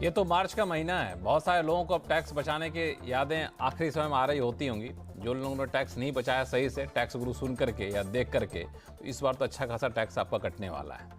ये तो मार्च का महीना है। बहुत सारे लोगों को अब टैक्स बचाने की यादें आखिरी समय में आ रही होती होंगी। जो लोगों ने टैक्स नहीं बचाया सही से, टैक्स गुरु सुन करके या देख करके, तो इस बार तो अच्छा खासा टैक्स आपका कटने वाला है।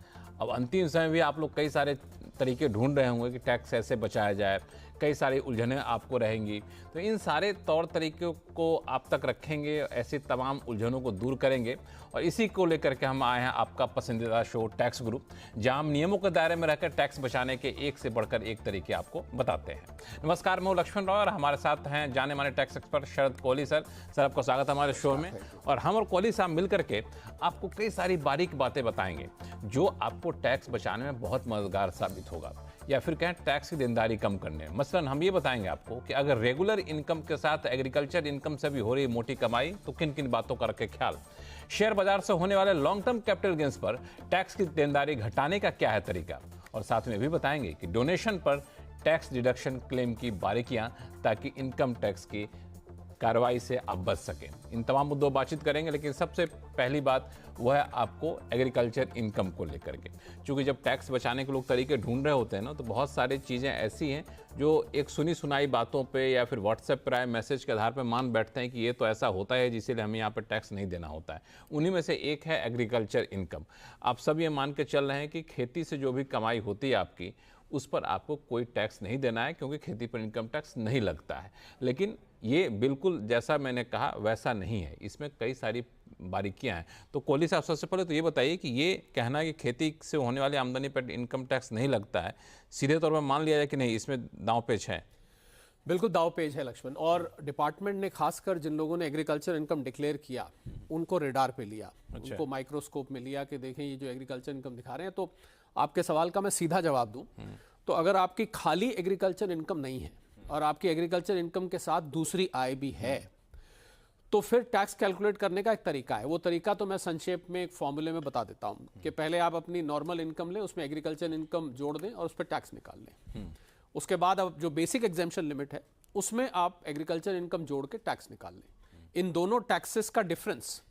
अब अंतिम समय भी आप लोग कई सारे तरीके ढूंढ रहे होंगे कि टैक्स कैसे बचाया जाए। कई सारी उलझनें आपको रहेंगी, तो इन सारे तौर तरीकों को आप तक रखेंगे, ऐसी तमाम उलझनों को दूर करेंगे। और इसी को लेकर के हम आए हैं आपका पसंदीदा शो टैक्स गुरु, जहां हम नियमों के दायरे में रहकर टैक्स बचाने के एक से बढ़कर एक तरीके आपको बताते हैं। नमस्कार, मैं लक्ष्मण राव और हमारे साथ हैं जाने माने टैक्स एक्सपर्ट शरद कोहली सर। सर, आपको स्वागत है हमारे शो में। और हम और कोहली साहब मिलकर के आपको कई सारी बारीक बातें बताएंगे जो आपको टैक्स बचाने में बहुत मददगार साबित होगा, या फिर कहें टैक्स की देनदारी कम करने में। मसलन हम ये बताएंगे आपको कि अगर रेगुलर इनकम के साथ एग्रीकल्चर इनकम से भी हो रही मोटी कमाई, तो किन किन बातों का रखें ख्याल। शेयर बाजार से होने वाले लॉन्ग टर्म कैपिटल गेन्स पर टैक्स की देनदारी घटाने का क्या है तरीका। और साथ में भी बताएंगे कि डोनेशन पर टैक्स डिडक्शन क्लेम की बारीकियां, ताकि इनकम टैक्स की कार्रवाई से आप बच सकें। इन तमाम मुद्दों पर बातचीत करेंगे, लेकिन सबसे पहली बात वह है आपको एग्रीकल्चर इनकम को लेकर के। क्योंकि जब टैक्स बचाने के लोग तरीके ढूंढ रहे होते हैं ना, तो बहुत सारी चीज़ें ऐसी हैं जो एक सुनी सुनाई बातों पे या फिर व्हाट्सएप पर आए मैसेज के आधार पर मान बैठते हैं कि ये तो ऐसा होता है जिसलिए हमें यहाँ पर टैक्स नहीं देना होता है। उन्हीं में से एक है एग्रीकल्चर इनकम। आप सब ये मान के चल रहे हैं कि खेती से जो भी कमाई होती है आपकी, उस पर आपको कोई टैक्स नहीं देना है, क्योंकि खेती पर इनकम टैक्स नहीं लगता है। लेकिन ये बिल्कुल जैसा मैंने कहा वैसा नहीं है, इसमें कई सारी बारीकियां हैं। तो कोहली साहब, सबसे पहले तो ये बताइए कि ये कहना कि खेती से होने वाली आमदनी पर इनकम टैक्स नहीं लगता है, सीधे तौर पर मान लिया जाए कि नहीं, इसमें दांवपेच है? बिल्कुल दांवपेच है लक्ष्मण। और डिपार्टमेंट ने खासकर जिन लोगों ने एग्रीकल्चर इनकम डिक्लेयर किया, उनको रेडार पे लिया। अच्छा। उनको माइक्रोस्कोप में लिया कि देखें ये जो एग्रीकल्चर इनकम दिखा रहे हैं। तो आपके सवाल का मैं सीधा जवाब दूं तो अगर आपकी खाली एग्रीकल्चर इनकम नहीं है और आपकी एग्रीकल्चर इनकम के साथ दूसरी आय भी है, तो फिर टैक्स कैलकुलेट करने का एक तरीका है। वो तरीका तो मैं संक्षेप में एक फॉर्मूले में बता देता हूं कि पहले आप अपनी नॉर्मल इनकम लें, उसमें एग्रीकल्चर इनकम जोड़ दें और उस पर टैक्स निकाल लें। उसके बाद अब जो बेसिक एग्जेम्पशन लिमिट है, उसमें आप एग्रीकल्चर इनकम जोड़ के टैक्स निकाल लें। इन दोनों टैक्सेस का डिफरेंस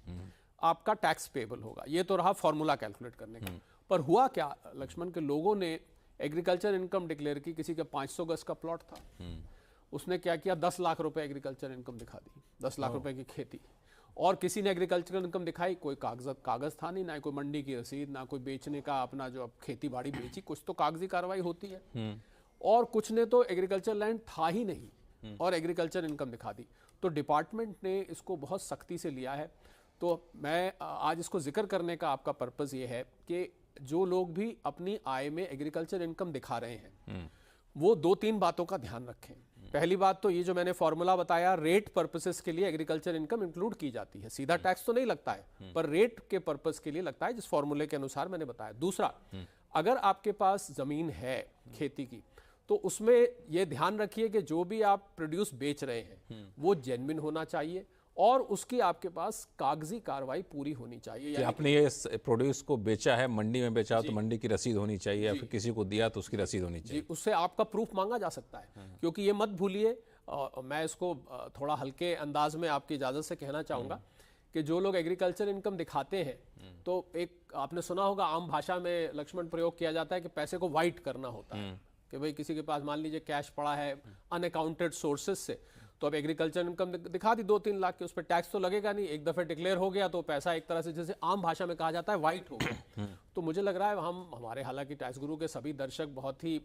आपका टैक्स पेबल होगा। ये तो रहा फॉर्मूला कैलकुलेट करने का। पर हुआ क्या लक्ष्मण, के लोगों ने एग्रीकल्चर इनकम डिक्लेयर की। किसी का 500 गज का प्लॉट था, उसने क्या किया, 10 लाख रुपए एग्रीकल्चर इनकम दिखा दी, 10 लाख रुपए की खेती। और किसी ने एग्रीकल्चर इनकम दिखाई, कोई कागज था नहीं, ना कोई मंडी की रसीद, ना कोई बेचने का अपना जो खेती बाड़ी बेची, कुछ तो कागजी कार्रवाई होती है। और कुछ ने तो एग्रीकल्चर लैंड था ही नहीं और एग्रीकल्चर इनकम दिखा दी। तो डिपार्टमेंट ने इसको बहुत सख्ती से लिया है। तो मैं आज इसको जिक्र करने का आपका पर्पस ये है कि जो लोग भी अपनी आय में एग्रीकल्चर इनकम दिखा रहे हैं, वो 2-3 बातों का ध्यान रखें। पहली बात तो ये जो मैंने फॉर्मूला बताया, रेट पर्पसेस के लिए एग्रीकल्चर इनकम इंक्लूड की जाती है। सीधा टैक्स तो नहीं लगता है, पर रेट के पर्पस के लिए लगता है, जिस फॉर्मूले के अनुसार मैंने बताया। दूसरा, अगर आपके पास जमीन है खेती की, तो उसमें यह ध्यान रखिए कि जो भी आप प्रोड्यूस बेच रहे हैं वो जेन्युइन होना चाहिए और उसकी आपके पास कागजी कार्रवाई पूरी होनी चाहिए। कि आपने ये प्रोड्यूस को बेचा है, मंडी में बेचा तो मंडी की रसीद होनी चाहिए, या फिर किसी को दिया तो उसकी रसीद होनी चाहिए। उससे आपका प्रूफ मांगा जा सकता है। क्योंकि ये मत भूलिए, मैं इसको थोड़ा हल्के अंदाज में आपकी इजाजत से कहना चाहूंगा कि जो लोग एग्रीकल्चर इनकम दिखाते हैं, तो एक आपने सुना होगा आम भाषा में लक्ष्मण प्रयोग किया जाता है कि पैसे को वाइट करना होता है। कि भाई किसी के पास मान लीजिए कैश पड़ा है अनअकाउंटेड सोर्सेज से, तो अब एग्रीकल्चर इनकम दिखा दी 2-3 लाख की, उस पर टैक्स तो लगेगा नहीं, एक दफे डिक्लेयर हो गया तो पैसा एक तरह से जैसे आम भाषा में कहा जाता है वाइट हो गया। तो मुझे लग रहा है हमारे हालांकि टैक्स गुरु के सभी दर्शक बहुत ही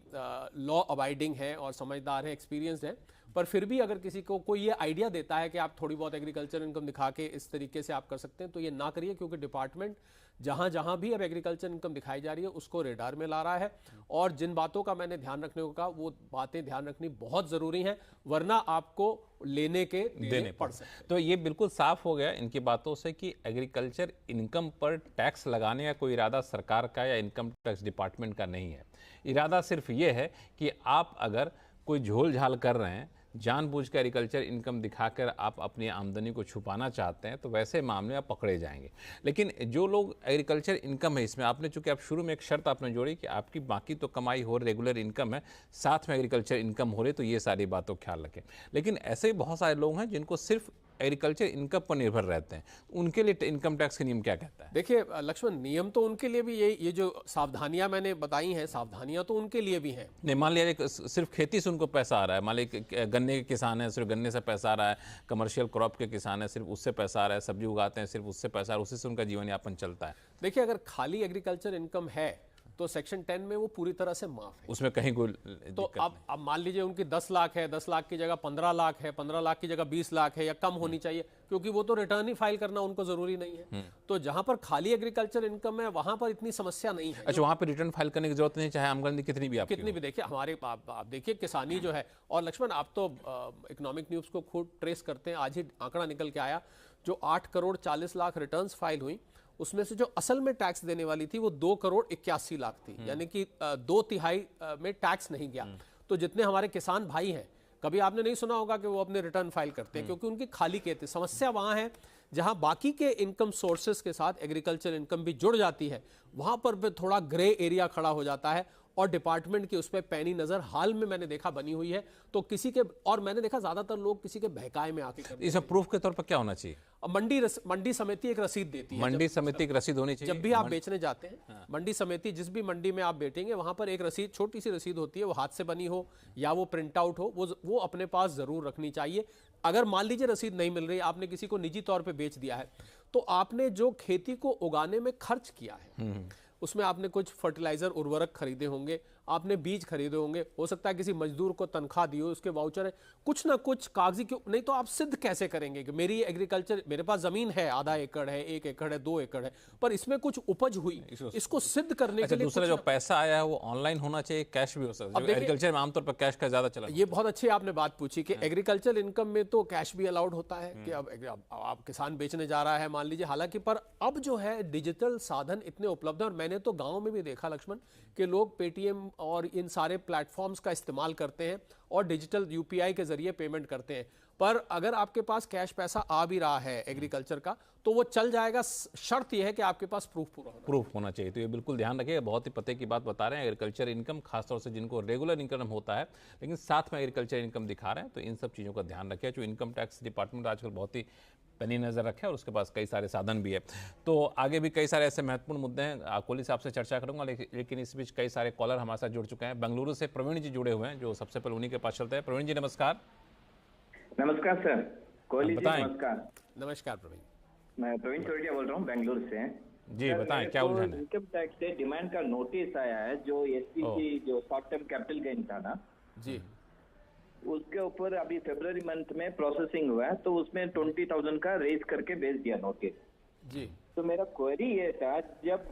लॉ अबाइडिंग हैं और समझदार हैं, एक्सपीरियंस्ड हैं, पर फिर भी अगर किसी को कोई ये आइडिया देता है कि आप थोड़ी बहुत एग्रीकल्चर इनकम दिखा के इस तरीके से आप कर सकते हैं, तो ये ना करिए। क्योंकि डिपार्टमेंट जहां जहां भी अब एग्रीकल्चर इनकम दिखाई जा रही है उसको रेडार में ला रहा है। और जिन बातों का मैंने ध्यान रखने को कहा, वो बातें ध्यान रखनी बहुत जरूरी हैं, वरना आपको लेने के देने पड़ सकते। तो ये बिल्कुल साफ हो गया इनकी बातों से कि एग्रीकल्चर इनकम पर टैक्स लगाने का कोई इरादा सरकार का या इनकम टैक्स डिपार्टमेंट का नहीं है। इरादा सिर्फ ये है कि आप अगर कोई झोल झाल कर रहे हैं, जानबूझकर एग्रीकल्चर इनकम दिखाकर आप अपनी आमदनी को छुपाना चाहते हैं, तो वैसे मामले आप पकड़े जाएंगे। लेकिन जो लोग एग्रीकल्चर इनकम है, इसमें आपने चूंकि आप शुरू में एक शर्त आपने जोड़ी कि आपकी बाकी तो कमाई हो रेगुलर इनकम है, साथ में एग्रीकल्चर इनकम हो रही, तो ये सारी बातों का ख्याल रखें। लेकिन ऐसे बहुत सारे लोग हैं जिनको सिर्फ एग्रीकल्चर इनकम पर निर्भर रहते हैं, उनके लिए इनकम टैक्स के नियम क्या कहता है? देखिए लक्ष्मण, नियम तो उनके लिए भी ये जो सावधानियां मैंने बताई हैं, सावधानियां तो उनके लिए भी हैं। नहीं, मान लिया सिर्फ खेती से उनको पैसा आ रहा है, मान लीजिए गन्ने के किसान है, सिर्फ गन्ने से पैसा आ रहा है, कमर्शियल क्रॉप के किसान है, सिर्फ उससे पैसा आ रहा है, सब्जी उगाते हैं सिर्फ उससे पैसा आ रहा है, उसी से उनका जीवन यापन चलता है। देखिए, अगर खाली एग्रीकल्चर इनकम है तो सेक्शन 10 में वो पूरी तरह से माफ है, उसमें कहीं कोई तो अब मान लीजिए उनकी 10 लाख है, 10 लाख की जगह 15 लाख है, 15 लाख की जगह 20 लाख है या कम होनी चाहिए, क्योंकि वो तो रिटर्न ही फाइल करना उनको जरूरी नहीं है। तो जहां पर खाली एग्रीकल्चर इनकम है वहां पर इतनी समस्या नहीं है। अच्छा, वहां पे रिटर्न फाइल करने की जरूरत नहीं, चाहे आमदनी कितनी भी कितनी भी। देखिए हमारे आप देखिए किसानी जो है, और लक्ष्मण आप तो इकोनॉमिक न्यूज को खुद ट्रेस करते हैं, आज ही आंकड़ा निकल के आया, जो 8 करोड़ 40 लाख रिटर्न्स फाइल हुई, उसमें से जो असल में टैक्स देने वाली थी वो 2 करोड़ 81 लाख थी, यानी कि 2/3 में टैक्स नहीं गया। तो जितने हमारे किसान भाई हैं, कभी आपने नहीं सुना होगा कि वो अपने रिटर्न फाइल करते हैं, क्योंकि उनकी खाली कहते। समस्या वहां है जहां बाकी के इनकम सोर्सेस के साथ एग्रीकल्चर इनकम भी जुड़ जाती है, वहां पर थोड़ा ग्रे एरिया खड़ा हो जाता है, और डिपार्टमेंट की उस पर पैनी नजर हाल में मैंने देखा बनी हुई है। तो किसी के, और मैंने देखा ज्यादातर लोग किसी के बहकाए में आके करते हैं। इसमें प्रूफ के तौर पर क्या होना चाहिए? मंडी समिति एक रसीद देती है, मंडी समिति की रसीद होनी चाहिए जब भी आप बेचने जाते हैं। मंडी समिति जिस भी मंडी में आप बेचेंगे वहां पर एक रसीद, छोटी सी रसीद होती है, वो हाथ से बनी हो या वो प्रिंट आउट हो, वो अपने पास जरूर रखनी चाहिए। अगर मान लीजिए रसीद नहीं मिल रही, आपने किसी को निजी तौर पे बेच दिया है, तो आपने जो खेती को उगाने में खर्च किया है, उसमें आपने कुछ फर्टिलाइजर उर्वरक खरीदे होंगे, आपने बीज खरीदे होंगे, हो सकता है किसी मजदूर को तनख्वाह दी हो, उसके वाउचर है, कुछ ना कुछ कागजी क्यों नहीं, तो आप सिद्ध कैसे करेंगे कि मेरी एग्रीकल्चर, मेरे पास जमीन है, आधा एकड़ है, 1 एकड़ है, 2 एकड़ है, पर इसमें कुछ उपज हुई, इसको सिद्ध करने के लिए। दूसरा जो पैसा आया है वो ऑनलाइन होना चाहिए, कैश भी हो सकता है? एग्रीकल्चर में आमतौर पर कैश का ज्यादा चलन। ये बहुत अच्छी आपने बात पूछी कि एग्रीकल्चर इनकम में तो कैश भी अलाउड होता है कि अब आप किसान बेचने जा रहा है मान लीजिए, हालांकि पर अब जो है डिजिटल साधन इतने उपलब्ध हैं, और मैंने तो गाँव में भी देखा लक्ष्मण कि लोग पेटीएम और इन सारे प्लेटफॉर्म्स का इस्तेमाल करते हैं और डिजिटल यूपीआई के जरिए पेमेंट करते हैं। पर अगर आपके पास कैश पैसा आ भी रहा है एग्रीकल्चर का, तो वो चल जाएगा, शर्त यह है कि आपके पास प्रूफ होना चाहिए। तो ये बिल्कुल ध्यान रखिए, बहुत ही पते की बात बता रहे हैं। एग्रीकल्चर इनकम खासतौर से जिनको रेगुलर इनकम होता है लेकिन साथ में एग्रीकल्चर इनकम दिखा रहे हैं, तो इन सब चीज़ों का ध्यान रखिए। जो इनकम टैक्स डिपार्टमेंट आजकल बहुत ही पैनी नज़र रखे और उसके पास कई सारे साधन भी है। तो आगे भी कई सारे ऐसे महत्वपूर्ण मुद्दे हैं, कोहली साहब से चर्चा करूंगा, लेकिन इस बीच कई सारे कॉलर हमारे साथ जुड़ चुके हैं। बेंगलुरु से प्रवीण जी जुड़े हुए हैं, जो सबसे पहले उन्हीं के पास चलते हैं। प्रवीण जी नमस्कार। नमस्कार सर, कोहली जी नमस्कार। नमस्कार प्रवीण, मैं प्रवीण चौरसिया बोल रहा हूँ बेंगलुरु से। जी बताएं, क्या उलझन है? इनकम टैक्स से डिमांड का नोटिस आया है, जो एसटीसी जो शॉर्ट टर्म कैपिटल गेन था ना जी, उसके ऊपर अभी फरवरी मंथ में प्रोसेसिंग हुआ है, तो उसमें 20,000 का रेज करके भेज दिया नोटिस जी। तो मेरा क्वेरी ये था, जब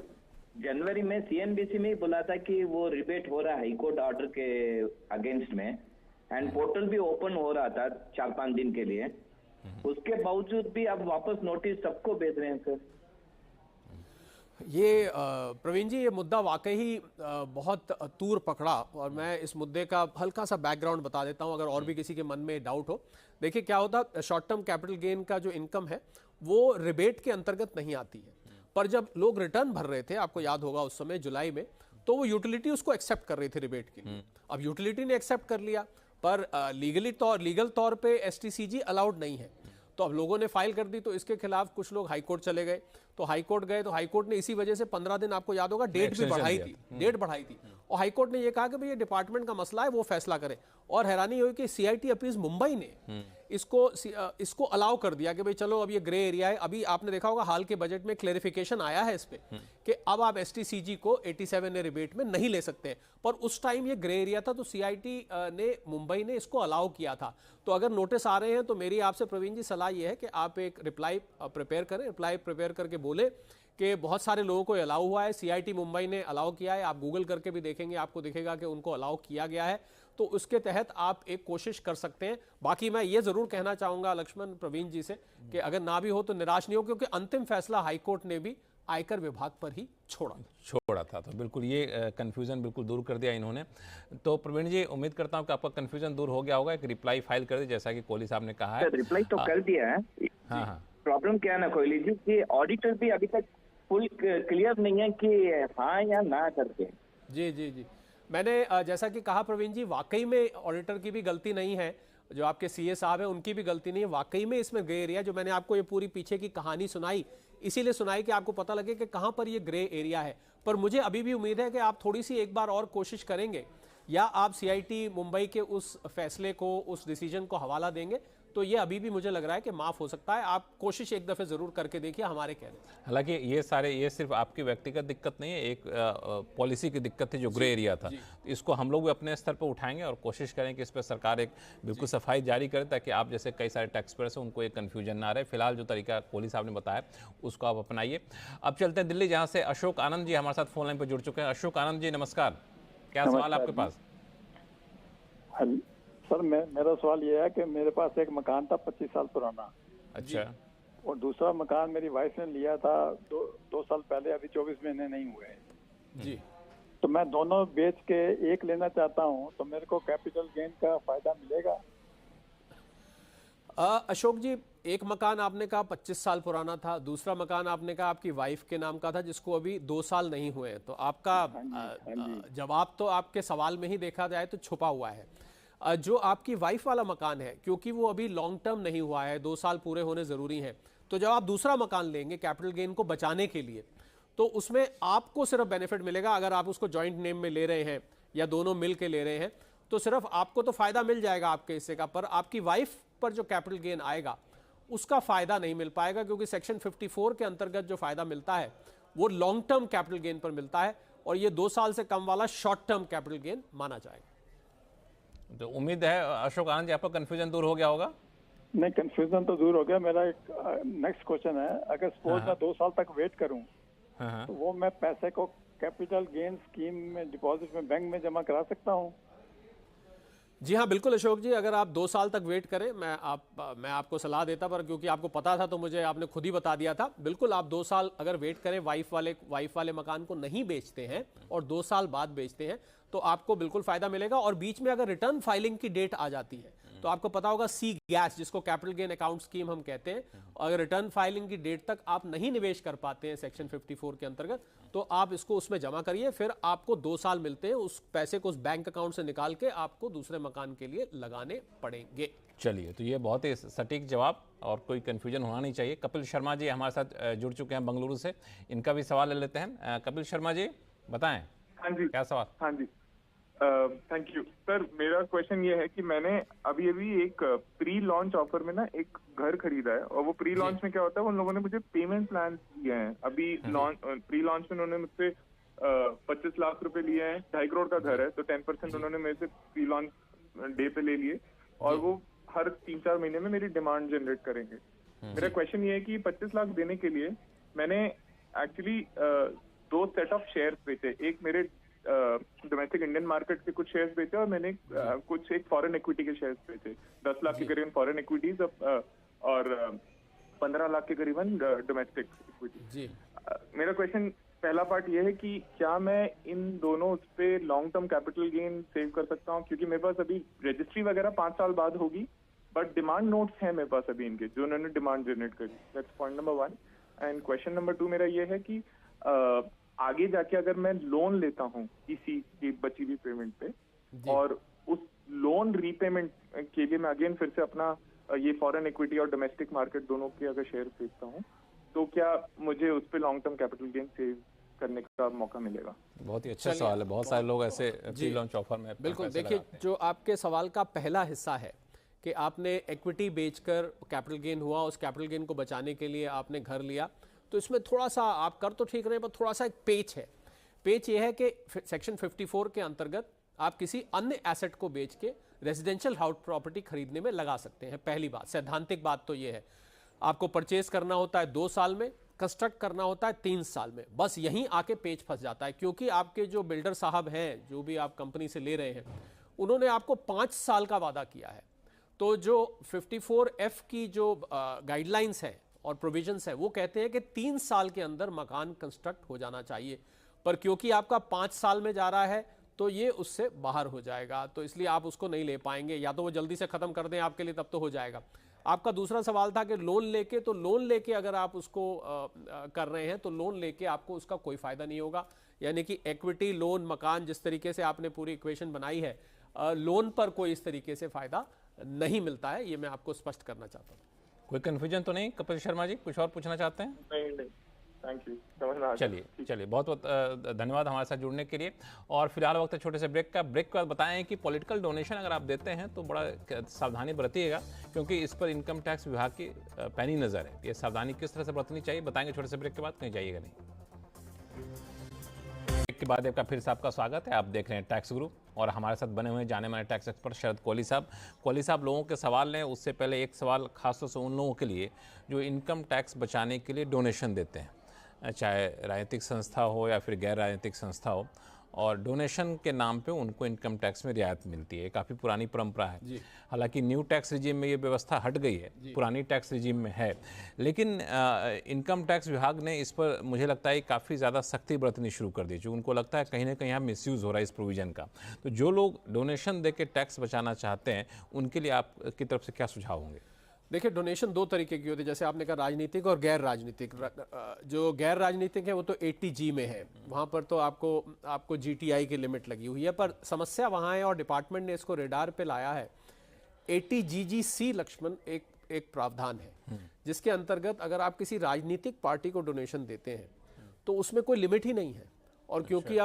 जनवरी में सीएनबीसी में ही बोला था कि वो रिबेट हो रहा है हाईकोर्ट ऑर्डर के अगेंस्ट में, एंड पोर्टल भी ओपन हो रहा था 4-5 दिन के लिए, उसके बावजूद भी अब वापस नोटिस सबको भेज रहे हैं सर। ये प्रवीण जी, ये मुद्दा वाकई ही बहुत तूर पकड़ा, और मैं इस मुद्दे का हल्का सा बैकग्राउंड बता देता हूं अगर और भी किसी के मन में डाउट हो। देखिए क्या होता, शॉर्ट टर्म कैपिटल गेन का जो इनकम है वो रिबेट के अंतर्गत नहीं आती है, पर जब लोग रिटर्न भर रहे थे, आपको याद होगा उस समय जुलाई में, तो वो यूटिलिटी उसको एक्सेप्ट कर रही थी रिबेट के लिए। अब यूटिलिटी ने एक्सेप्ट कर लिया, पर लीगल तौर पे एसटीसीजी अलाउड नहीं है, तो अब लोगों ने फाइल कर दी, तो इसके खिलाफ कुछ लोग हाईकोर्ट चले गए, तो हाईकोर्ट गए, तो हाईकोर्ट ने इसी वजह से 15 दिन, आपको याद होगा, डेट भी बढ़ाई थी, डेट बढ़ाई थी, और हाईकोर्ट ने ये कहा कि भाई ये डिपार्टमेंट का मसला है, वो फैसला करे। और हैरानी हुई कि सीआईटी अपीज मुंबई ने इसको अलाउ कर दिया कि भाई चलो अब ये ग्रे एरिया है। अभी आपने देखा होगा हाल के बजट में क्लेरिफिकेशन आया है इस पे कि अब आप एसटीसीजी को 87 रिबेट में नहीं ले सकते, पर उस टाइम ये ग्रे एरिया था, तो सीआईटी ने मुंबई ने इसको अलाउ किया था। तो अगर नोटिस आ रहे हैं तो मेरी आपसे प्रवीण जी सलाह ये है कि आप एक रिप्लाई प्रिपेयर करें, रिप्लाई प्रिपेयर करके बोले कि बहुत सारे लोगों को अलाउ हुआ है, सीआईटी मुंबई ने अलाउ किया है, आप गूगल करके भी देखेंगे, आपको दिखेगा कि उनको अलाउ किया गया है, तो उसके तहत आप एक कोशिश कर सकते हैं। बाकी मैं ये जरूर कहना चाहूंगा लक्ष्मण प्रवीण जी से कि अगर ना भी हो तो निराश नहीं हो, क्योंकि अंतिम फैसला हाईकोर्ट ने भी आयकर विभाग पर ही छोड़ा था। तो बिल्कुल ये कंफ्यूजन बिल्कुल दूर कर दिया इन्होंने। तो प्रवीण जी, उम्मीद करता हूं कि आपका कंफ्यूजन दूर हो गया होगा। एक रिप्लाई फाइल कर दी, जैसा कि कोहली साहब ने कहा है। रिप्लाई तो कर दिया है। हाँ, प्रॉब्लम क्या है ना कोहली जी, कि ऑडिटर भी अभी तक फुल क्लियर नहीं है कि हाँ या ना करके। जी, मैंने जैसा कि कहा प्रवीण जी, वाकई में ऑडिटर की भी गलती नहीं है। जो आपके सीए साहब हैं उनकी भी गलती नहीं है, वाकई में इसमें ग्रे एरिया, जो मैंने आपको ये पूरी पीछे की कहानी सुनाई इसीलिए सुनाई कि आपको पता लगे कि कहां पर ये ग्रे एरिया है। पर मुझे अभी भी उम्मीद है कि आप थोड़ी सी एक बार और कोशिश करेंगे, या आप सीआईटी मुंबई के उस फैसले को, उस डिसीजन को हवाला देंगे, तो ये अभी भी मुझे लग रहा है कि माफ हो सकता है। आप कोशिश एक दफे जरूर करके देखिए हमारे कहने से। हालांकि ये सिर्फ आपकी व्यक्तिगत दिक्कत नहीं है, एक पॉलिसी की दिक्कत थी जो ग्रे एरिया था। तो इसको हम लोग भी अपने स्तर पर उठाएंगे और कोशिश करें कि इस पर सरकार एक बिल्कुल सफाई जारी करे, ताकि आप जैसे कई सारे टैक्स पेयर्स हैं उनको एक कन्फ्यूजन ना रहे। फिलहाल जो तरीका कोहली साहब ने बताया उसको आप अपनाइए। अब चलते हैं दिल्ली, जहाँ से अशोक आनंद जी हमारे साथ फोन लाइन पर जुड़ चुके हैं। अशोक आनंद जी नमस्कार, क्या सवाल है आपके पास? हाँ जी सर, मेरा सवाल ये है कि मेरे पास एक मकान था 25 साल पुराना। अच्छा। और दूसरा मकान मेरी वाइफ ने लिया था दो साल पहले, अभी 24 महीने नहीं हुए जी। तो मैं दोनों बेच के एक लेना चाहता हूँ, तो मेरे को कैपिटल गेन का फायदा मिलेगा? अशोक जी, एक मकान आपने कहा 25 साल पुराना था, दूसरा मकान आपने कहा आपकी वाइफ के नाम का था जिसको अभी 2 साल नहीं हुए, तो आपका जवाब तो आपके सवाल में ही देखा जाए तो छुपा हुआ है। जो आपकी वाइफ वाला मकान है, क्योंकि वो अभी लॉन्ग टर्म नहीं हुआ है, 2 साल पूरे होने जरूरी हैं, तो जब आप दूसरा मकान लेंगे कैपिटल गेन को बचाने के लिए, तो उसमें आपको सिर्फ बेनिफिट मिलेगा। अगर आप उसको जॉइंट नेम में ले रहे हैं या दोनों मिल के ले रहे हैं, तो सिर्फ आपको तो फायदा मिल जाएगा आपके हिस्से का, पर आपकी वाइफ पर जो कैपिटल गेन आएगा उसका फायदा नहीं मिल पाएगा, क्योंकि सेक्शन 54 के अंतर्गत जो फायदा मिलता है वो लॉन्ग टर्म कैपिटल गेन पर मिलता है, और ये 2 साल से कम वाला शॉर्ट टर्म कैपिटल गेन माना जाएगा। तो उम्मीद है अशोक आनंद जी आपका कंफ्यूजन दूर हो गया होगा। नहीं, कंफ्यूजन तो दूर हो गया। मेरा एक नेक्स्ट क्वेश्चन है, अगर सपोज मैं 2 साल तक वेट करूं, तो वो मैं पैसे को कैपिटल गेन स्कीम में डिपॉजिट में बैंक में जमा करा सकता हूं? जी हाँ, बिल्कुल अशोक जी, अगर आप 2 साल तक वेट करें, मैं आपको सलाह देता, पर क्योंकि आपको पता था तो मुझे आपने खुद ही बता दिया था। बिल्कुल आप 2 साल अगर वेट करें, वाइफ वाले मकान को नहीं बेचते हैं और 2 साल बाद बेचते हैं, तो आपको बिल्कुल फायदा मिलेगा। और बीच में अगर रिटर्न फाइलिंग की डेट आ जाती है, तो आपको पता होगा सी गैस, जिसको कैपिटल गेन अकाउंट स्कीम हम कहते हैं, अगर रिटर्न फाइलिंग की डेट तक आप नहीं निवेश कर पाते हैं सेक्शन 54 के अंतर्गत, तो आप इसको उसमें जमा करिए, फिर आपको 2 साल मिलते हैं, उस पैसे को उस बैंक अकाउंट से निकाल के आपको दूसरे मकान के लिए लगाने पड़ेंगे। चलिए, तो ये बहुत ही सटीक जवाब और कोई कंफ्यूजन होना नहीं चाहिए। कपिल शर्मा जी हमारे साथ जुड़ चुके हैं बेंगलुरु से, इनका भी सवाल ले लेते हैं। कपिल शर्मा जी बताएं। हाँ जी, क्या सवाल? हाँ जी, थैंक यू सर। मेरा क्वेश्चन ये है कि मैंने अभी एक प्री लॉन्च ऑफर में ना एक घर खरीदा है, और वो प्री लॉन्च में क्या होता है, उन लोगों ने मुझे पेमेंट प्लान दिए हैं। अभी प्री लॉन्च में उन्होंने मुझसे 25 लाख रुपए लिए हैं, 2.5 करोड़ का घर है, तो 10% उन्होंने मेरे से प्री लॉन्च डे पे ले लिए, और वो हर 3-4 महीने में मेरी डिमांड जनरेट करेंगे। मेरा क्वेश्चन ये है कि 25 लाख देने के लिए मैंने एक्चुअली 2 सेट ऑफ शेयर्स बेचे। एक मेरे डोमेस्टिक इंडियन मार्केट के कुछ शेयर्स बेचे, और मैंने कुछ एक फॉरेन इक्विटी के शेयर्स बेचे। 10 लाख के करीबन फॉरेन इक्विटीज और 15 लाख के करीबन डोमेस्टिक इक्विटी। मेरा क्वेश्चन पहला पार्ट ये है कि क्या मैं इन दोनों उस पे long term capital gain save कर सकता हूँ, क्योंकि मेरे पास अभी रजिस्ट्री वगैरह 5 साल बाद होगी, बट डिमांड नोट्स हैं मेरे पास अभी इनके, जो उन्होंने डिमांड जनरेट करी। That's point number 1। And question number 2 मेरा ये है कि आगे जाके अगर मैं लोन लेता हूँ इसी की बची हुई पेमेंट पे, और उस लोन रीपेमेंट के लिए मैं अगेन फिर से अपना ये फॉरेन इक्विटी और डोमेस्टिक मार्केट दोनों के अगर शेयर बेचता हूँ, तो क्या मुझे उस पे long term capital gain save करने का मौका मिलेगा? बहुत ही अच्छा सवाल है। बहुत सारे लोग ऐसे प्री लॉन्च ऑफर में बिल्कुल, देखिए, जो आपके सवाल का पहला हिस्सा है कि आपने इक्विटी बेचकर कैपिटल गेन हुआ, उस कैपिटल गेन को बचाने के लिए आपने घर लिया, तो इसमें थोड़ा सा आप कर तो ठीक रहे, पर थोड़ा सा एक पेच है। पेच ये है कि सेक्शन 54 के अंतर्गत आप किसी अन्य एसेट को बेच के रेजिडेंशियल हाउस प्रॉपर्टी खरीदने में लगा सकते हैं। पहली बात, सैद्धांतिक बात तो ये है, आपको परचेज करना होता है 2 साल में, कंस्ट्रक्ट करना होता है 3 साल में। बस यहीं आके पेच फंस जाता है, क्योंकि आपके जो बिल्डर साहब हैं, जो भी आप कंपनी से ले रहे हैं, उन्होंने आपको 5 साल का वादा किया है। तो जो 54F की जो गाइडलाइंस है और प्रोविजंस है, वो कहते हैं कि 3 साल के अंदर मकान कंस्ट्रक्ट हो जाना चाहिए, पर क्योंकि आपका 5 साल में जा रहा है, तो ये उससे बाहर हो जाएगा, तो इसलिए आप उसको नहीं ले पाएंगे। या तो वो जल्दी से खत्म कर दें आपके लिए, तब तो हो जाएगा। आपका दूसरा सवाल था कि लोन लेके, तो लोन लेके अगर आप उसको कर रहे हैं, तो लोन लेके आपको उसका कोई फायदा नहीं होगा। यानी कि इक्विटी, लोन, मकान, जिस तरीके से आपने पूरी इक्वेशन बनाई है, लोन पर कोई इस तरीके से फायदा नहीं मिलता है, ये मैं आपको स्पष्ट करना चाहता हूँ। कोई कन्फ्यूजन तो नहीं कपिल शर्मा जी, कुछ और पूछना चाहते हैं? नहीं, थैंक यू, समझ में आ गया। चलिए बहुत बहुत धन्यवाद हमारे साथ जुड़ने के लिए। और फिलहाल वक्त है छोटे से ब्रेक का। ब्रेक के बाद बताएं कि पॉलिटिकल डोनेशन अगर आप देते हैं तो बड़ा सावधानी बरतिएगा, क्योंकि इस पर इनकम टैक्स विभाग की पैनी नज़र है। ये सावधानी किस तरह से बरतनी चाहिए बताएंगे छोटे से ब्रेक के बाद, कहीं जाइएगा नहीं। ब्रेक के बाद आपका फिर से आपका स्वागत है। आप देख रहे हैं टैक्स गुरु और हमारे साथ बने हुए हैं जाने माने टैक्स एक्सपर्ट शरद कोहली साहब। कोहली साहब, लोगों के सवाल लें उससे पहले एक सवाल खासतौर से उन लोगों के लिए जो इनकम टैक्स बचाने के लिए डोनेशन देते हैं, चाहे राजनीतिक संस्था हो या फिर गैर राजनीतिक संस्था हो, और डोनेशन के नाम पे उनको इनकम टैक्स में रियायत मिलती है। काफ़ी पुरानी परंपरा है। हालांकि न्यू टैक्स रिजीम में ये व्यवस्था हट गई है, पुरानी टैक्स रिजीम में है, लेकिन इनकम टैक्स विभाग ने इस पर मुझे लगता है काफ़ी ज़्यादा सख्ती बरतनी शुरू कर दी, उनको लगता है कहीं ना कहीं यहाँ मिसयूज़ हो रहा है इस प्रोविज़न का। तो जो लोग डोनेशन दे के टैक्स बचाना चाहते हैं उनके लिए आपकी तरफ से क्या सुझाव होंगे? देखिए, डोनेशन दो तरीके की होती है, जैसे आपने कहा राजनीतिक और गैर राजनीतिक। जो गैर राजनीतिक है वो तो 80G में है, वहाँ पर तो आपको GTI की लिमिट लगी हुई है, पर समस्या वहाँ है और डिपार्टमेंट ने इसको रेडार पे लाया है। 80GGC लक्ष्मण एक प्रावधान है जिसके अंतर्गत अगर आप किसी राजनीतिक पार्टी को डोनेशन देते हैं तो उसमें कोई लिमिट ही नहीं है। और क्योंकि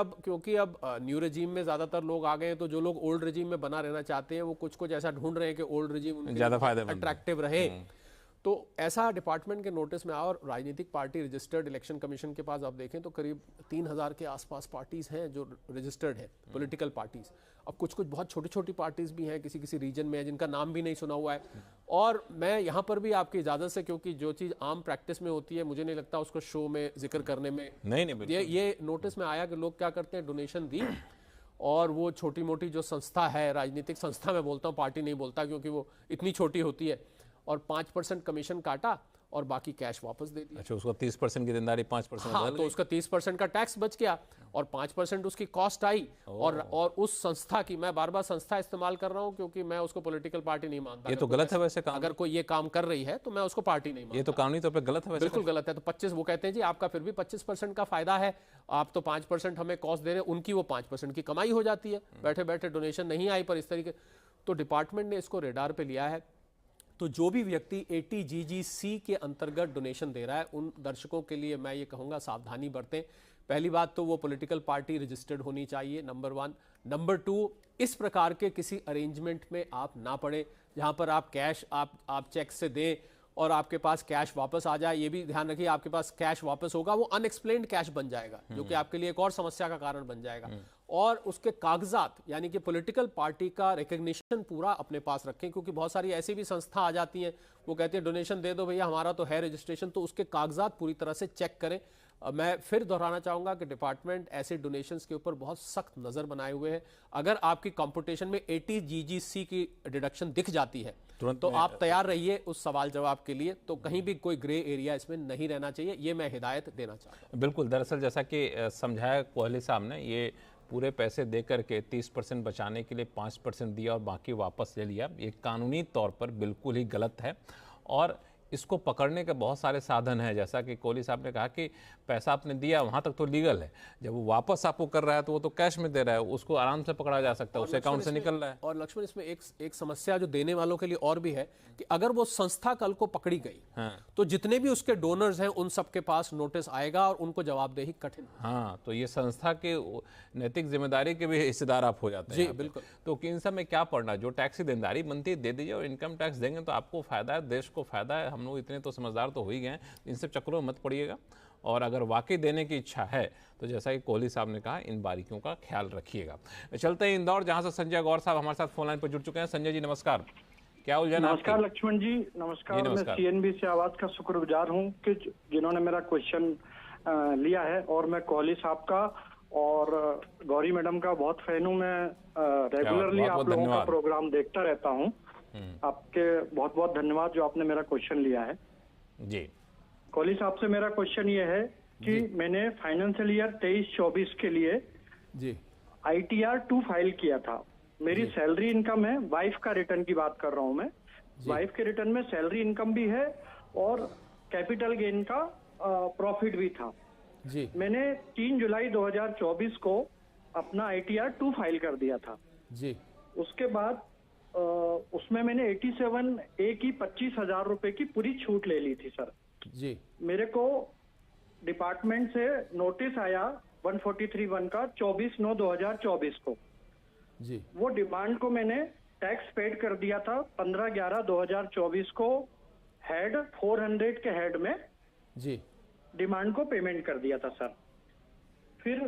अब न्यू रेजीम में ज्यादातर लोग आ गए हैं, तो जो लोग ओल्ड रेजीम में बना रहना चाहते हैं वो कुछ ऐसा ढूंढ रहे हैं कि ओल्ड रेजीम ज्यादा फायदेमंद अट्रैक्टिव रहे। तो ऐसा डिपार्टमेंट के नोटिस में आया और राजनीतिक पार्टी रजिस्टर्ड इलेक्शन कमीशन के पास आप देखें तो करीब 3000 के आसपास पार्टीज हैं जो रजिस्टर्ड है, पॉलिटिकल पार्टीज। अब कुछ बहुत छोटी छोटी पार्टीज भी हैं किसी रीजन में जिनका नाम भी नहीं सुना हुआ है। और मैं यहाँ पर भी आपकी इजाज़त से, क्योंकि जो चीज़ आम प्रैक्टिस में होती है मुझे नहीं लगता उसको शो में जिक्र करने में नहीं ये नोटिस में आया कि लोग क्या करते हैं, डोनेशन दी और वो छोटी मोटी जो संस्था है, राजनीतिक संस्था मैं बोलता हूँ, पार्टी नहीं बोलता क्योंकि वो इतनी छोटी होती है, और 5% कमीशन काटा और बाकी कैश वापस दे दिया। अच्छा, उसको 30% की देनदारी 5%। हाँ, तो उसका 30% का टैक्स बच गया और 5% उसकी कॉस्ट आई। और उस संस्था की, मैं बार बार संस्था इस्तेमाल कर रहा हूँ क्योंकि मैं उसको पॉलिटिकल पार्टी नहीं मानता। ये तो गलत है वैसे काम। अगर कोई ये काम कर रही है तो मैं उसको पार्टी नहीं मानता। ये तो कानूनी तौर पे गलत है वैसे। बिल्कुल गलत है। तो 25 वो कहते हैं जी आपका फिर भी 25% का फायदा है, आप तो 5% हमें कॉस्ट दे रहे हैं, उनकी वो 5% की कमाई हो जाती है। बैठे बैठे डोनेशन नहीं आई, पर इस तरीके। तो डिपार्टमेंट ने इसको रेडार पे लिया है। तो जो भी व्यक्ति 80GGC के अंतर्गत डोनेशन दे रहा है उन दर्शकों के लिए मैं ये कहूँगा सावधानी बरतें। पहली बात तो वो पॉलिटिकल पार्टी रजिस्टर्ड होनी चाहिए, नंबर 1। नंबर 2, इस प्रकार के किसी अरेंजमेंट में आप ना पड़े जहाँ पर आप कैश आप चेक से दें और आपके पास कैश वापस आ जाए। ये भी ध्यान रखिए, आपके पास कैश वापस होगा वो अनएक्सप्लेन्ड कैश बन जाएगा, जो कि आपके लिए एक और समस्या का कारण बन जाएगा। और उसके कागजात यानी कि पॉलिटिकल पार्टी का रिकग्निशन पूरा अपने पास रखें, क्योंकि बहुत सारी ऐसी भी संस्था आ जाती हैं, वो कहते हैं डोनेशन दे दो भैया, हमारा तो है रजिस्ट्रेशन। तो उसके कागजात पूरी तरह से चेक करें। मैं फिर दोहराना चाहूँगा कि डिपार्टमेंट ऐसे डोनेशंस के ऊपर बहुत सख्त नज़र बनाए हुए है। अगर आपकी कंपटीशन में 80GGC की डिडक्शन दिख जाती है तो आप तैयार रहिए उस सवाल जवाब के लिए। तो कहीं भी कोई ग्रे एरिया इसमें नहीं रहना चाहिए, ये मैं हिदायत देना चाहता हूँ। बिल्कुल, दरअसल जैसा कि समझाया कोहली साहब ने, ये पूरे पैसे दे करके 30% बचाने के लिए 5% दिया और बाकी वापस ले लिया। ये कानूनी तौर पर बिल्कुल ही गलत है और इसको पकड़ने के बहुत सारे साधन हैं। जैसा कि कोहली साहब ने कहा कि पैसा आपने दिया वहाँ तक तो लीगल है, जब वो वापस आपको कर रहा है तो वो तो कैश में दे रहा है, उसको आराम से पकड़ा जा सकता है, उसके अकाउंट से निकल रहा है। और लक्ष्मण, इसमें एक समस्या जो देने वालों के लिए और भी है कि अगर वो संस्था कल को पकड़ी गई तो जितने भी उसके डोनर्स हैं उन सबके पास नोटिस आएगा और उनको जवाबदेही कठिन। हाँ, तो ये संस्था के नैतिक जिम्मेदारी के भी हिस्सेदार आप हो जाते हैं। जी बिल्कुल। तो इन सब में क्या पड़ना, जो टैक्स की देनदारी बनती है दे दीजिए, और इनकम टैक्स देंगे तो आपको फायदा है, देश को फायदा है। हम लोग इतने तो समझदार तो हो ही गए, इन सब चक्करों में मत पड़िएगा। और अगर वाकई देने की इच्छा है तो जैसा कि कोहली साहब ने कहा, इन बारीकियों का ख्याल रखिएगा। चलते हैं इंदौर, जहां से संजय गौर साहब हमारे साथ फोन लाइन पर जुड़ चुके हैं। संजय जी नमस्कार, क्या उलझन? नमस्कार लक्ष्मण जी, नमस्कार। मैं CNB से आवाज का शुक्रगुजार हूं कि जिन्होंने मेरा क्वेश्चन लिया है, और मैं कोहली साहब का और गौरी मैडम का बहुत फैन हूं। मैं रेगुलरली आप लोगों का प्रोग्राम देखता रहता हूं। आपके बहुत बहुत धन्यवाद जो आपने मेरा क्वेश्चन लिया है जी। कोहली साहब से मेरा क्वेश्चन ये है कि मैंने फाइनेंशियल ईयर 23-24 के लिए जी ITR 2 फाइल किया था। मेरी सैलरी इनकम है, वाइफ का रिटर्न की बात कर रहा हूं मैं। वाइफ के रिटर्न में सैलरी इनकम भी है और कैपिटल गेन का प्रॉफिट भी था जी। मैंने 3 जुलाई 2024 को अपना ITR 2 फाइल कर दिया था जी। उसके बाद उसमें मैंने 87A की 25,000 रुपए की पूरी छूट ले ली थी सर। जी मेरे को डिपार्टमेंट से नोटिस आया 143(1) का 24/9/2024 को। जी वो डिमांड को मैंने टैक्स पेड कर दिया था 15/11/2024 को हेड 400 के हेड में जी डिमांड को पेमेंट कर दिया था सर। फिर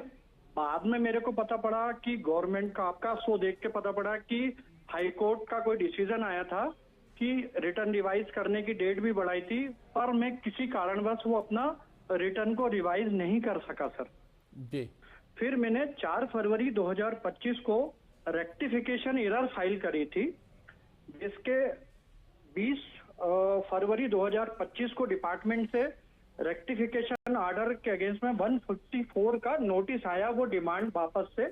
बाद में मेरे को पता पड़ा कि गवर्नमेंट का आपका शो देख के पता पड़ा कि हाई कोर्ट का कोई डिसीजन आया था कि रिटर्न रिवाइज करने की डेट भी बढ़ाई थी, पर मैं किसी कारणवश वो अपना रिटर्न को रिवाइज नहीं कर सका सर। जी फिर मैंने 4 फरवरी 2025 को रेक्टिफिकेशन एरर फाइल करी थी, जिसके 20 फरवरी 2025 को डिपार्टमेंट से रेक्टिफिकेशन ऑर्डर के अगेंस्ट में 154 का नोटिस आया। वो डिमांड वापस से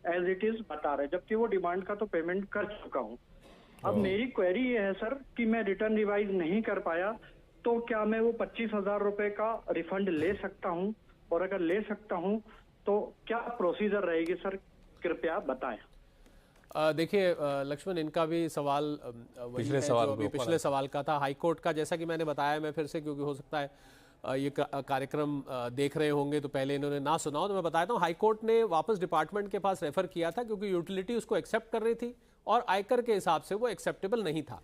एज इट इज बता रहे, जबकि वो डिमांड का तो पेमेंट कर चुका हूँ। अब मेरी क्वेरी ये है सर कि मैं रिटर्न रिवाइज नहीं कर पाया, तो क्या मैं वो 25,000 रुपए का रिफंड ले सकता हूँ? और अगर ले सकता हूँ तो क्या प्रोसीजर रहेगी सर, कृपया बताएं। देखिए लक्ष्मण, इनका भी सवाल वही पिछले है सवाल जो अभी के पिछले सवाल का था। हाई कोर्ट का, जैसा कि मैंने बताया, मैं फिर से, क्योंकि हो सकता है ये कार्यक्रम देख रहे होंगे तो पहले इन्होंने ना सुना हो, तो मैं बताता हूँ। हाई कोर्ट ने वापस डिपार्टमेंट के पास रेफर किया था, क्योंकि यूटिलिटी उसको एक्सेप्ट कर रही थी और आयकर के हिसाब से वो एक्सेप्टेबल नहीं था।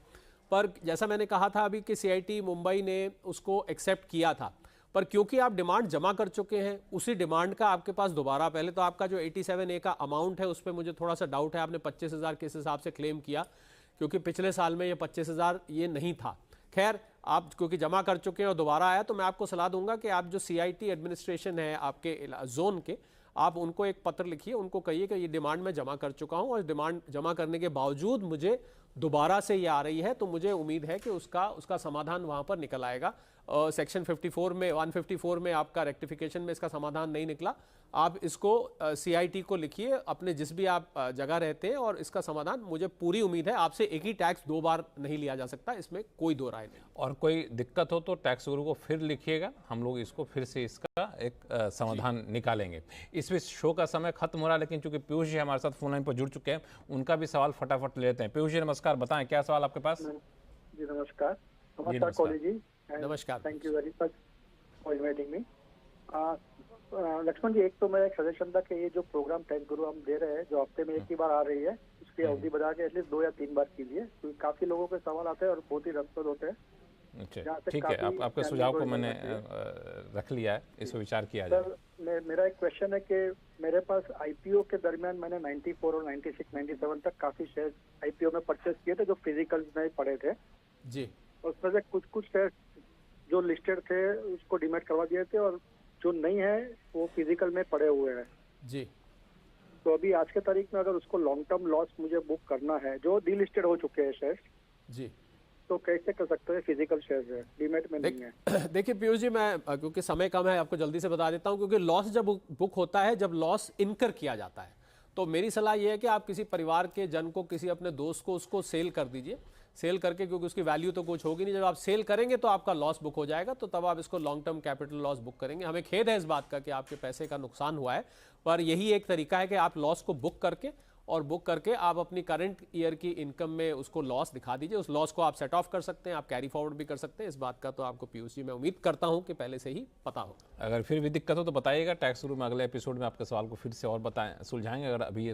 पर जैसा मैंने कहा था अभी कि CIT मुंबई ने उसको एक्सेप्ट किया था, पर क्योंकि आप डिमांड जमा कर चुके हैं, उसी डिमांड का आपके पास दोबारा, पहले तो आपका जो 87A का अमाउंट है उस पर मुझे थोड़ा सा डाउट है, आपने 25,000 किस हिसाब से क्लेम किया, क्योंकि पिछले साल में ये 25,000 ये नहीं था। खैर, आप क्योंकि जमा कर चुके हैं और दोबारा आया, तो मैं आपको सलाह दूंगा कि आप जो CIT एडमिनिस्ट्रेशन है आपके जोन के, आप उनको एक पत्र लिखिए, उनको कहिए कि ये डिमांड मैं जमा कर चुका हूं और डिमांड जमा करने के बावजूद मुझे दोबारा से ये आ रही है, तो मुझे उम्मीद है कि उसका समाधान वहां पर निकल आएगा। सेक्शन 54 में 154 में आपका रेक्टिफिकेशन में इसका समाधान नहीं निकला, आप इसको CIT को लिखिए अपने जिस भी आप जगह रहते हैं, और इसका समाधान, मुझे पूरी उम्मीद है, आपसे एक ही टैक्स 2 बार नहीं लिया जा सकता, इसमें कोई दो राय नहीं। और कोई दिक्कत हो तो टैक्स गुरु को फिर लिखिएगा, हम लोग इसको फिर से इसका एक समाधान निकालेंगे। इस बीच शो का समय खत्म हो रहा है, लेकिन चूंकि पीयूष जी हमारे साथ फोन लाइन पर जुड़ चुके हैं, उनका भी सवाल फटाफट लेते हैं। पीयूष जी नमस्कार, बताएं क्या सवाल आपके पास? जी नमस्कार। नमस्कार कॉलेज जी, नमस्कार। Thank you very much for inviting me. Lakshman ji, एक तो मेरा एक सजेशन था कि ये जो प्रोग्राम टैक्स गुरु हम दे रहे हैं, जो हफ्ते में एक ही बार आ रही है, उसकी अवधि बढ़ा के एटलीस्ट 2 या 3 बार कीजिए, क्योंकि काफी लोगों के सवाल आते हैं और बहुत ही रसप्रद होते हैं। अच्छा, ठीक है, आपके सुझाव को मैंने रख लिया है, इस पर विचार किया जाए। सर, मेरा एक क्वेश्चन है कि मेरे पास IPO के दरमियान मैंने 94 और 96, 97 तक काफी शेयर IPO में परचेस किए थे, जो फिजिकल में पड़े थे जी। उसमें से कुछ शेयर जो लिस्टेड थे उसको डिमेट करवा दिए थे, और जो नहीं है वो फिजिकल में पड़े हुए हैं जी। तो अभी आज के तारीख में अगर उसको लॉन्ग टर्म लॉस मुझे बुक करना है, जो डीलिस्टेड हो चुके हैं शेयर, जी, तो कैसे कर सकते हैं? फिजिकल शेयर है, डीमेट में नहीं है। देखिए पीयूष जी, मैं क्योंकि समय कम है आपको जल्दी से बता देता हूं, क्योंकि लॉस जब बुक होता है, जब लॉस इनकर किया जाता है, तो मेरी सलाह यह है कि आप किसी परिवार के जन को, किसी अपने दोस्त को, उसको सेल कर दीजिए। सेल करके, क्योंकि उसकी वैल्यू तो कुछ होगी नहीं, जब आप सेल करेंगे तो आपका लॉस बुक हो जाएगा, तो तब आप इसको long term capital loss book करेंगे। हमें खेद है इस बात का कि आपके पैसे का नुकसान हुआ है, पर यही एक तरीका है कि आप लॉस को बुक करके आप अपनी करंट ईयर की इनकम में उसको लॉस दिखा दीजिए। उस लॉस को आप सेट ऑफ कर सकते हैं, आप कैरी फॉरवर्ड भी कर सकते हैं। इस बात का तो आपको पीयूष जी मैं उम्मीद करता हूं कि पहले से ही पता हो। अगर फिर भी दिक्कत हो तो बताइएगा, टैक्स गुरु में अगले एपिसोड में आपके सवाल को फिर से और बताएं, सुलझाएंगे, अगर अभी ये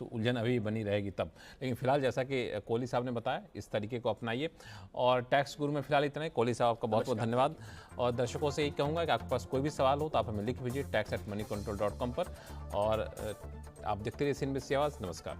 उलझन अभी बनी रहेगी तब। लेकिन फिलहाल जैसा कि कोहली साहब ने बताया, इस तरीके को अपनाइए। और टैक्स गुरु में फिलहाल इतना ही। कोहली साहब आपका बहुत बहुत धन्यवाद। और दर्शकों से यही कहूँगा कि आपके पास कोई भी सवाल हो तो आप हमें लिख भेजिए tax@moneycontrol.com पर। और आप देखते रहिए CNBC आवाज़। नमस्कार।